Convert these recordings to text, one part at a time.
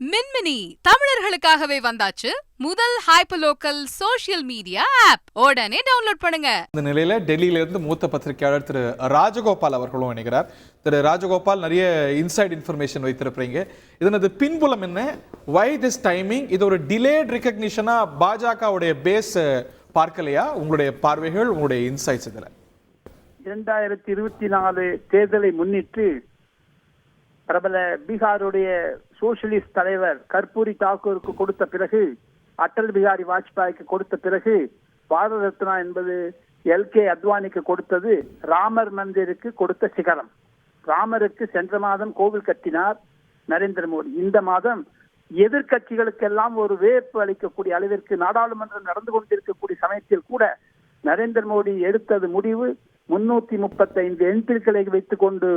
மின்மினி தமிழர்களுக்காகவே வந்தாச்சு முதல் ஹைப்பர்லோக்கல் சோஷியல் மீடியா ஆப். உடனே டவுன்லோட் பண்ணுங்க. இந்த நிலையில டெல்லியில இருந்து மூத்த பத்திரிகையாளர் திரு ராஜகோபால் அவர்களும் இணைகிறார். திரு ராஜகோபால், நிறைய இன்சைட் இன்ஃபர்மேஷன் வைத்திருப்பீங்க. இதனது பின்புலம் என்ன? Why this timing? இது ஒரு டிலேட் ரெகக்னிஷனா பாஜகவுடைய பேஸ் பார்க்கலையா? உங்களுடைய பார்வைகள், உங்களுடைய இன்சைட்ஸ் இதுல. 2024 தேர்தலை முன்னிட்டு பிரபல பீகாருடைய சோசியலிஸ்ட் தலைவர் கர்பூரி தாக்கூருக்கு கொடுத்த பிறகு, அடல் பிகாரி வாஜ்பாய்க்கு கொடுத்த பிறகு, பாரத ரத்னா என்பது எல்கே அத்வானிக்கு கொடுத்தது ராமர் மந்திருக்கு கொடுத்த சிகரம். ராமருக்கு சென்ற மாதம் கோவில் கட்டினார் நரேந்திர மோடி. இந்த மாதம் எதிர்கட்சிகளுக்கெல்லாம் ஒரு வேர்ப்பு அளிக்கக்கூடிய அளவிற்கு நாடாளுமன்றம் நடந்து கொண்டிருக்கக்கூடிய சமயத்தில் கூட நரேந்திர மோடி எடுத்தது முடிவு 335 எம்பிக்களை வைத்துக் கொண்டு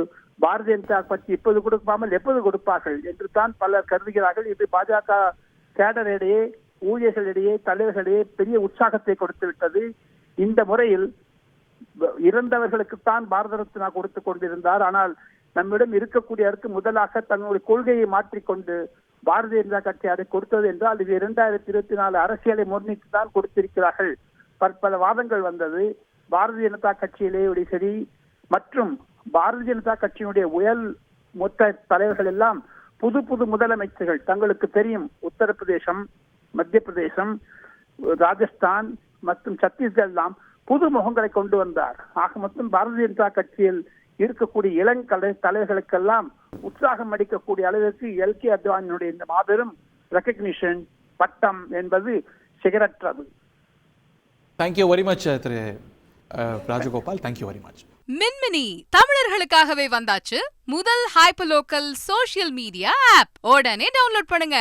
பாரதிய ஜனதா கட்சி இப்போது கொடுக்காமல் எப்போது கொடுப்பார்கள் என்று தான் பலர் கருதுகிறார்கள். இது பாஜக கேடரிடையே, ஊழியர்களிடையே, தலைவர்களிடையே பெரிய உற்சாகத்தை கொடுத்து விட்டது. இந்த முறையில் இறந்தவர்களுக்குத்தான் பாரத ரத்னா கொடுத்து கொண்டிருந்தார். ஆனால் நம்மிடம் இருக்கக்கூடியவருக்கு முதலாக தன்னுடைய கொள்கையை மாற்றிக்கொண்டு பாரதிய ஜனதா கட்சி அதை கொடுத்தது என்றால் இது 2024 அரசியலை முன்னிட்டு தான் கொடுத்திருக்கிறார்கள். பற்பல வாதங்கள் வந்தது. பாரதிய ஜனதா கட்சியிலே சரி மற்றும் பாரதிய ஜனதா கட்சியினுடைய உயர் மொத்த தலைவர்கள் எல்லாம் புது புது முதலமைச்சர்கள் தங்களுக்கு தெரியும். உத்தரப்பிரதேசம், மத்திய பிரதேசம், ராஜஸ்தான் மற்றும் சத்தீஸ்கர் எல்லாம் புது முகங்களை கொண்டு வந்தார். ஆக மொத்தம் பாரதிய ஜனதா கட்சியில் இருக்கக்கூடிய இளங்கலை தலைவர்களுக்கெல்லாம் உற்சாகம் அளிக்கக்கூடிய அளவிற்கு எல்கே அத்வானியுடைய இந்த மாபெரும் ரெகக்னிஷன் பட்டம் என்பது சிகரற்றது. தேங்க்யூ வெரி மச் திரு Rajagopal. Thank you very much. Minmini தமிழர்களுக்காகவே வந்தாச்சு முதல் ஹைப்பர்லோக்கல் சோஷியல் மீடியா ஆப். உடனே டவுன்லோட் பண்ணுங்க.